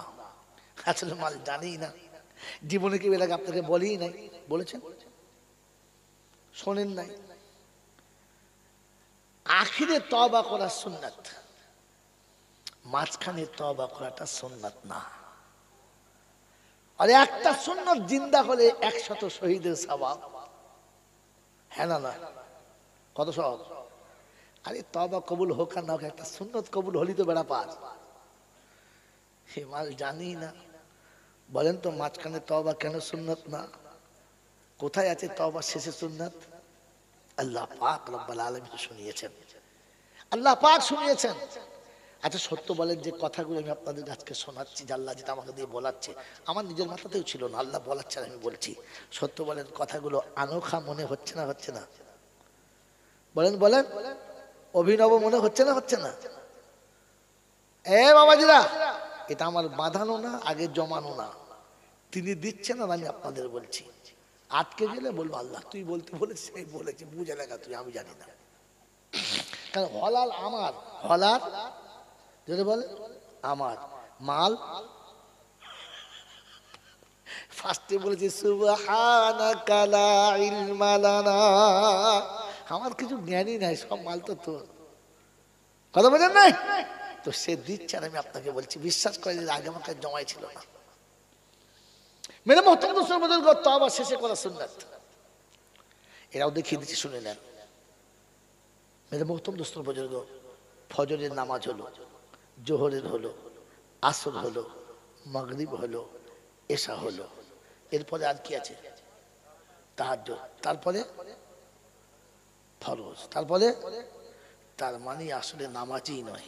আসলে মাল জানি না, জীবনে কি এলাকা আপনাকে বলি নাই, বলেছেন শোনেন নাই। আখিরে তওবা করা সুন্নাত, মাঝখানে তওবা করাটা সুন্নাত না। আর একটা সুন্নাত জিন্দা হলে 100 শহীদের সওয়াব। হ্যাঁ না? না কত সওয়াব? আরে তওবা কবুল হোক আর না হোক, একটা সুন্নাত কবুল হলি তো বেড়া পার। হে মাল জানি না, বলেন তো মাঝখানে তওবা কেন সুন্নাত না? কোথায় আছে তওবা শেষে সুন্নাত? আল্লাহ পাক রব্বুল আলামিন শুনিয়েছেন, আল্লাহ পাক শুনিয়েছেন। আচ্ছা সত্য বলেন, যে কথাগুলো আমি আপনাদের আজকে শোনাচ্ছি, যে আল্লাহ যেটা আমাকে দিয়ে বলাচ্ছে, আমার নিজের মাথাতেও ছিল না, আল্লাহ বলাচ্ছে আমি বলছি। সত্য বলেন, কথাগুলো আনোখা মনে হচ্ছে না? হচ্ছে না? বলেন বলেন, অভিনব মনে হচ্ছে না? হচ্ছে না? এ বাবাজিরা, এটা আমার বাঁধানো না, আগে জমানো না, তিনি দিচ্ছেন আর আমি আপনাদের বলছি। আটকে গেলে বলবো আল্লাহ তুই বলতে বলেছিস, আমি বলেছি, বুঝে লেখা তুই, আমি জানি না। কারণ হলাল আমার, হলাল যদি বলে আমার, মাল ফার্স্টে বলেছি সুবহানাকা লা ইলমা লানা, আমার কিছু জ্ঞানই নাই, সব মাল তো তোর। কথা বোঝেন নাই? তো সে দিচ্ছে আর আমি আপনাকে বলছি, বিশ্বাস করে যে আগে আমাকে জমাই ছিল না। মেরে মোহতারাম মুসলমান বুজুর্গ, তওবা শেষে করা সুন্নাত, এরাও দেখিয়ে দিচ্ছি, শুনে নেন। মেরে মোহতারাম মুসলমান বুজুর্গ, ফজরের নামাজ হলো, জোহরের হলো, আসর হলো, মাগরিব হলো, এশা হলো, এরপরে আর কি আছে? তাহাজ্জুদ, তারপরে ফরজ, তারপরে, তার মানে আসলে নামাজই নয়।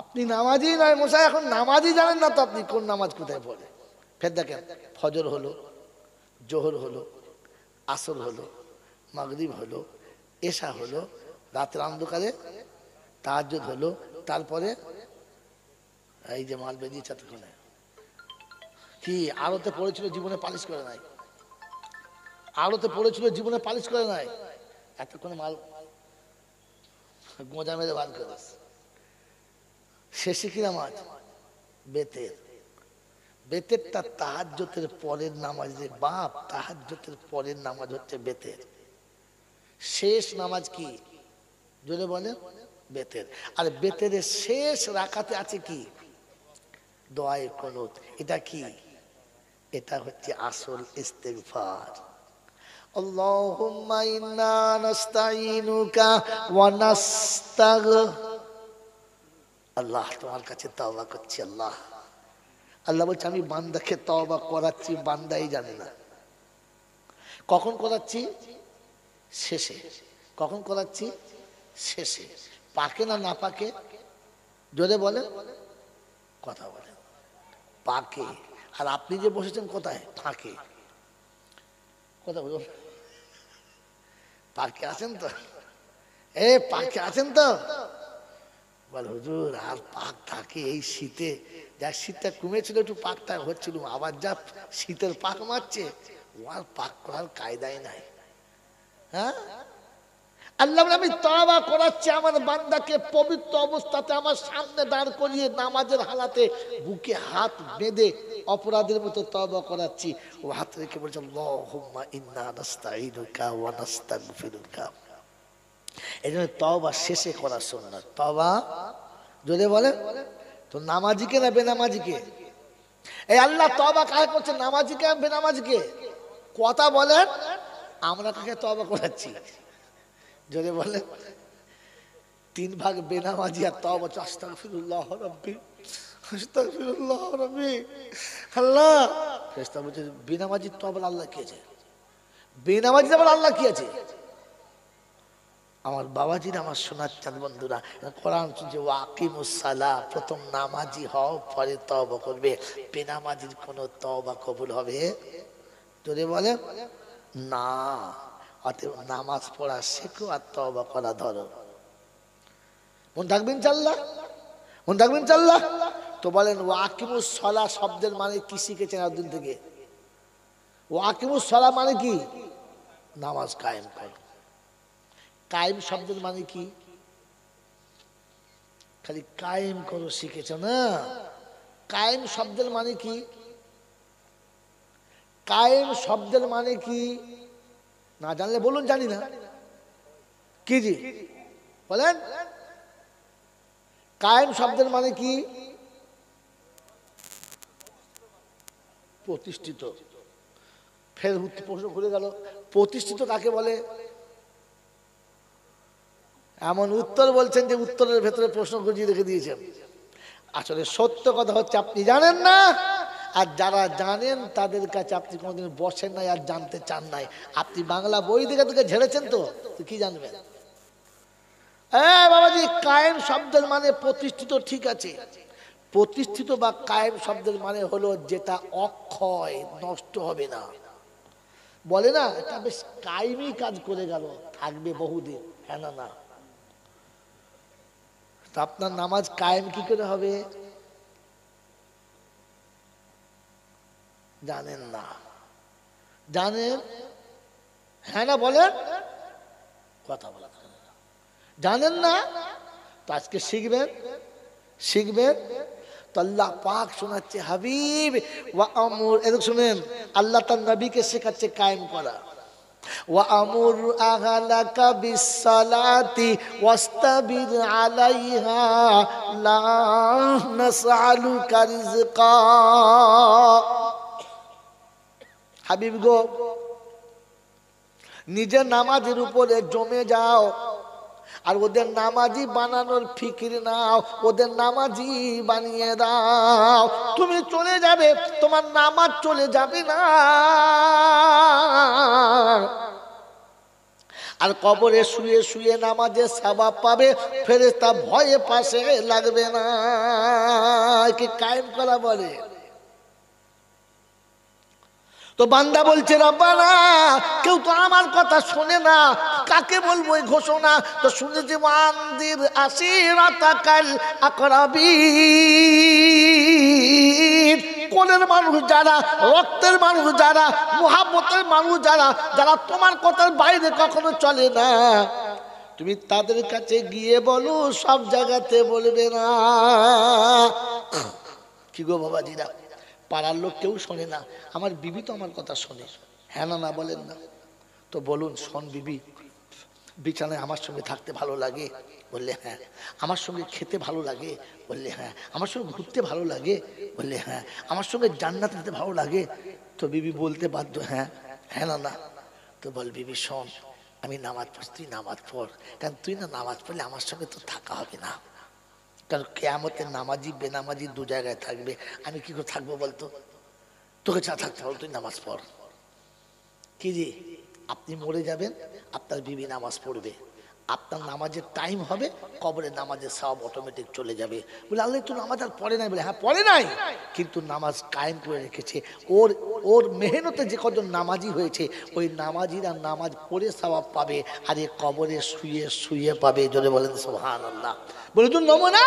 আপনি নামাজই নয় মশাই, এখন নামাজই জানেন না তো আপনি কোন নামাজ কোথায় পড়ে। ফের দেখেন, ফজর হলো, জোহর হলো, আসর হলো, মাগরিব হলো, এশা হলো, রাতের অন্ধকারে তাহাজ্জুদ হলো, তারপরে এই যে মাল বেরিয়েছে এতক্ষণে, কি আলোতে পড়েছিল জীবনে পালিশ করে নাই, আলোতে পড়েছিল জীবনে পালিশ করে নাই, এতক্ষণে মাল গোঁজা মেরে বার করে। শেষে কি নামাজ? বেতের, বেতেরটা তাহাজ্জুদের পরের নামাজ রে বাপ, তাহাজ্জুদের পরের নামাজ হচ্ছে বেতের। শেষ নামাজ কি জোরে বলে? বেতের। আর বেতের শেষ রাকাতে আছে কি? দোয়ায়ে কুনুত। এটা কি? এটা হচ্ছে আসল ইস্তিগফার। আল্লাহুম্মা ইন্না নাস্তাঈনুকা ওয়া আল্লাহ তোমার কাছে তওবা করছি। আল্লাহ, আল্লাহ বলছে আমি বান্দাকে তওবা করাচ্ছি, বান্দাই জানে না। কখন করাচ্ছি? শেষে। কখন করাচ্ছি? শেষে। পাকে না না পাকে? জোরে বলে, কথা বলে পাকে। আর আপনি যে বসেছেন কোথায়? ফাঁকে। কথা বলুন, পাকে আছেন তো? এ পাকে আছেন তো? বল হুজুর আর পাক থাকে এই শীতে, যা শীতটা কমেছিল একটু পাকটা হচ্ছিল, আবার যা শীতের পাক মারছে, ও আর পাক করার কায়দাই নাই। হ্যাঁ, আল্লাহ আমি তওবা করাচ্ছি আমার বান্দাকে পবিত্র অবস্থাতে আমার সামনে দাঁড় করিয়ে নামাজের হালাতে বুকে হাত বেঁধে অপরাধের মতো তওবা করাচ্ছি। ও হাত রেখে বলছে আল্লাহুম্মা ইন্না নাস্তাঈনুকা ওয়া নাস্তাগফিরুকা। এই জন্য তওবা শেষে করা সুন্নাত। তওবা যদি বলে তো নামাজিকে না বেনামাজিকে? এই আল্লাহ তওবা কাকে করছে? নামাজিকে না বেনামাজিকে? কথা বলেন, আমরা কাকে তওবা করাচ্ছি? যদি বলে 3 ভাগ বেনামাজি আর তওবা, আস্তাগফিরুল্লাহ রাব্বি, আস্তাগফিরুল্লাহ রাব্বি। আল্লাহ ফেরেশতা বলছে বেনামাজি, তো আবার আল্লাহ কি আছে? বেনামাজি আবার আল্লাহ কি আছে? 3 ভাগ বেনামাজি আর 1 ভাগ তওবা, আস্তাগফিরুল্লাহ রাব্বি, আস্তাগফিরুল্লাহ রাব্বি। আল্লাহ ফেরেশতা বলছে বেনামাজির তো আবার আল্লাহ কি আছে? বেনামাজির তো আবার আল্লাহ কি আছে? আমার বাবাজির, আমার সোনার চাঁদ বন্ধুরা, কোরআন যে ওয়াকিমুস সালাহ, প্রথম নামাজি হও পরে তওবা করবে। বেনামাজির কোনো তওবা কবুল হবে যদি বলে না। অতএব নামাজ পড়া শেখো আর তওবা করা ধরো। মন থাকবেন চাল্লা, মন থাকবেন চাল্লা। তো বলেন ওয়াকিমুস সালাহ শব্দের মানে কি শিখেছেন একদিন থেকে? ওয়াকিমুস সালাহ মানে কি? নামাজ কায়েম করো। কায়েম শব্দের মানে কি? খালি কায়েম করো শিখেছ না? কায়েম শব্দের মানে কি? কায়েম শব্দের মানে কি না জানলে বলুন, জানি না। কি জি বলেন? কায়েম শব্দের মানে কি? প্রতিষ্ঠিত। ফের প্রশ্ন ঘুরে গেল, প্রতিষ্ঠিত কাকে বলে? এমন উত্তর বলছেন যে উত্তরের ভেতরে প্রশ্ন গুজিয়ে রেখে দিয়েছেন। আসলে সত্য কথা হচ্ছে আপনি জানেন না, আর যারা জানেন তাদের কাছে আপনি কোনোদিন বসেন নাই আর জানতে চান নাই। আপনি বাংলা বই থেকে থেকে ঝেড়েছেন তো কি জানবেন? বাবাজি, কায়েম শব্দের মানে প্রতিষ্ঠিত, ঠিক আছে। প্রতিষ্ঠিত বা কায়েম শব্দের মানে হলো যেটা অক্ষয়, নষ্ট হবে না। বলে না এটা বেশ কায়েমই কাজ করে গেল, থাকবে বহুদিন। হ্যাঁ না না? তো আপনার নামাজ কায়েম কি করে হবে জানেন না? জানেন? হ্যাঁ না বলেন, কথা বলা জানেন না। তো আজকে শিখবেন, শিখবেন। তো আল্লাহ পাক শোনাচ্ছে হাবিব ওয়া আমুর, এরকম শুনেন, আল্লাহ তার নবীকে শেখাচ্ছে কায়েম করা। وَأَمُرْ أَهْلَكَ بِالصَّلَاةِ وَاسْتَبِرْ عَلَيْهَا لَا نَسْأَلُكَ رِزْقًا। হাবিব গো, নিজের নামাজের উপরে জমে যাও আর ওদের নামাজি বানানোর ফিকির নাও, ওদের নামাজি বানিয়ে দাও। তুমি চলে যাবে, তোমার নামাজ চলে যাবে না, আর কবরে শুয়ে শুয়ে নামাজের সওয়াব পাবে, ফেরেশতা ভয়ে পাশে লাগবে না। কি কায়েম করা বলে? তো বান্দা বলছে রব্বানা, কেউ তো আমার কথা শোনে না, কাকে বলবো এই ঘোষণা? তো শুনেছি ওয়ানদির আশিরাতাকাল আকরাবিন, কোলের মানুষ যারা, রক্তের মানুষ যারা, মুহাব্বতের মানুষ যারা, যারা তোমার কথার বাইরে কখনো চলে না, তুমি তাদের কাছে গিয়ে বলো, সব জায়গাতে বলবে না। কি গো বাবাজিরা, পাড়ার লোক কেউ শোনে না, আমার বিবি তো আমার কথা শোনে। হ্যাঁ না না বলেন না? তো বলুন, শোন বিবি, বিছানায় আমার সঙ্গে থাকতে ভালো লাগে? বললে হ্যাঁ। আমার সঙ্গে খেতে ভালো লাগে? বললে হ্যাঁ। আমার সঙ্গে ঘুরতে ভালো লাগে? বললে হ্যাঁ। আমার সঙ্গে জান্নাত যেতে ভালো লাগে? তো বিবি বলতে বাধ্য হ্যাঁ। হ্যাঁ না না? তো বল বিবি শোন, আমি নামাজ পড়ছি, তুই নামাজ পড়, কারণ তুই না নামাজ পড়লে আমার সঙ্গে তো থাকা হবে না, কারণ কিয়ামতে নামাজি বেনামাজি দু জায়গায় থাকবে। আমি কি করে থাকবো বলতো? তোকে চা থাকতে হবে, তুই নামাজ পড়। কি রে, আপনি মরে যাবেন, আপনার বিবি নামাজ পড়বে, আপনার নামাজের টাইম হবে, কবরে নামাজের সওয়াব অটোমেটিক চলে যাবে। বলে আল্লাহ তো নামাজ আর পড়ে নাই? বলে হ্যাঁ পড়ে নাই, কিন্তু নামাজ কায়েম করে রেখেছে। ওর ওর মেহনতে যে কজন নামাজি হয়েছে, ওই নামাজিরা নামাজ পড়ে সওয়াব পাবে, আর এ কবরে শুয়ে শুয়ে পাবে। জোরে বলেন সুবহানাল্লাহ। বলে তুই নমুনা।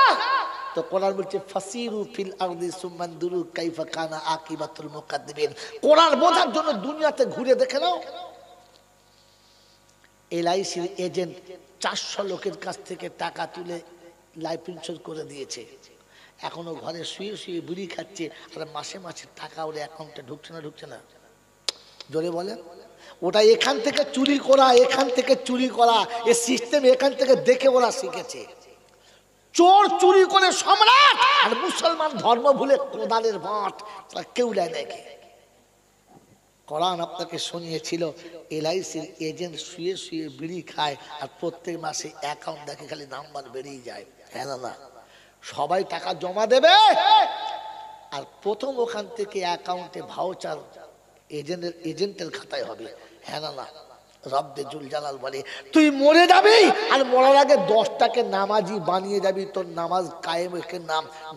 তো কোরআন বলছে ফাসিরু ফিল আরদি সুম্মা দুরু কাইফা কানা আকিবাতুল মুকাদ্দিবিন। কোরআন বোঝার জন্য দুনিয়াতে ঘুরে দেখে নাও। এলআইসির এজেন্ট 400 লোকের কাছ থেকে টাকা তুলে লাইফ ইন্স্যুরেন্স করে দিয়েছে, এখনো ঘরে শুয়ে শুয়ে বিড়ি খাচ্ছে, আর মাসে মাসে টাকা ওর অ্যাকাউন্টে ঢুকছে না? ঢুকছে না? জোরে বলে। ওটা এখান থেকে চুরি করা, এখান থেকে চুরি করা, এ সিস্টেম এখান থেকে দেখে ওরা শিখেছে। চোর চুরি করে সম্রাট, আর মুসলমান ধর্ম ভুলে কোদালের বাঁট, কেউ নেয় দেখে। কোরআন আপনাকে শুনিয়েছিল এলআইসির এজেন্ট শুয়ে শুয়ে বিড়ি খায়, আর প্রত্যেক মাসে অ্যাকাউন্ট দেখে খালি নাম্বার বেরিয়ে যায়। হ্যাঁ না? সবাই টাকা জমা দেবে, আর প্রথম ওখান থেকে অ্যাকাউন্টে ভাউচার এজেন্টের খাতায় হবে। হ্যাঁ না? রব্বে জুল জালাল বলে তুই মরে যাবি আর মরার আগে 10টাকে নামাজি বানিয়ে যাবি, তোর নামাজ কায়েমের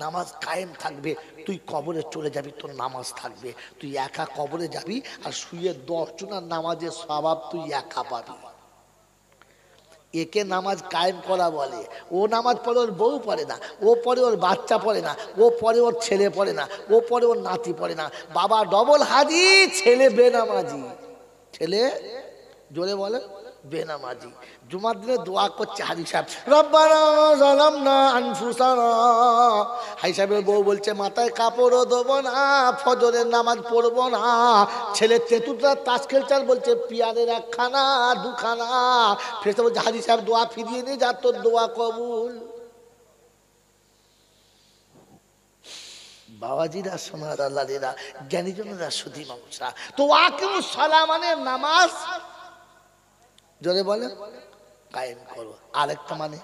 নামাজ কায়েম থাকবে। তুই কবরে চলে যাবি, তোর নামাজ থাকবে। তুই একা কবরে যাবি আর শুয়ে 10 জনের নামাজের স্বভাব তুই একা পাবি। একে নামাজ কায়েম করা বলে। ও নামাজ পড়ে, ওর বউ পড়ে না, ও পড়ে ওর বাচ্চা পড়ে না, ও পড়ে ওর ছেলে পড়ে না, ও পড়ে ওর নাতি পড়ে না। বাবা ডবল হাজি, ছেলে বেনামাজি। ছেলে জোরে বলে বেনামাজি। জুমার দিনে দোয়া করছে হাজি সাহেব, রব্বানা যালামনা আনফুসানা। হাজি সাহেবের বউ বলছে মাথায় কাপড়ও দেবো না, ফজরের নামাজ পড়বো না। ছেলে তেঁতুলটা তাস খেলছে আর বলছে পিয়ারের 1খানা 2খানা। ফেরেশতা বলছে হাজি সাহেব দোয়া ফিরিয়ে নিয়ে যা, তোর দোয়া কবুল। বাবাজিরা, সোনার আল্লাহরা, জ্ঞানীজনেরা, সুধী মানুষরা, তো আকিমুস সালাহ মানে নামাজ জোরে বলে কায়েম করো। আরেকটা মানে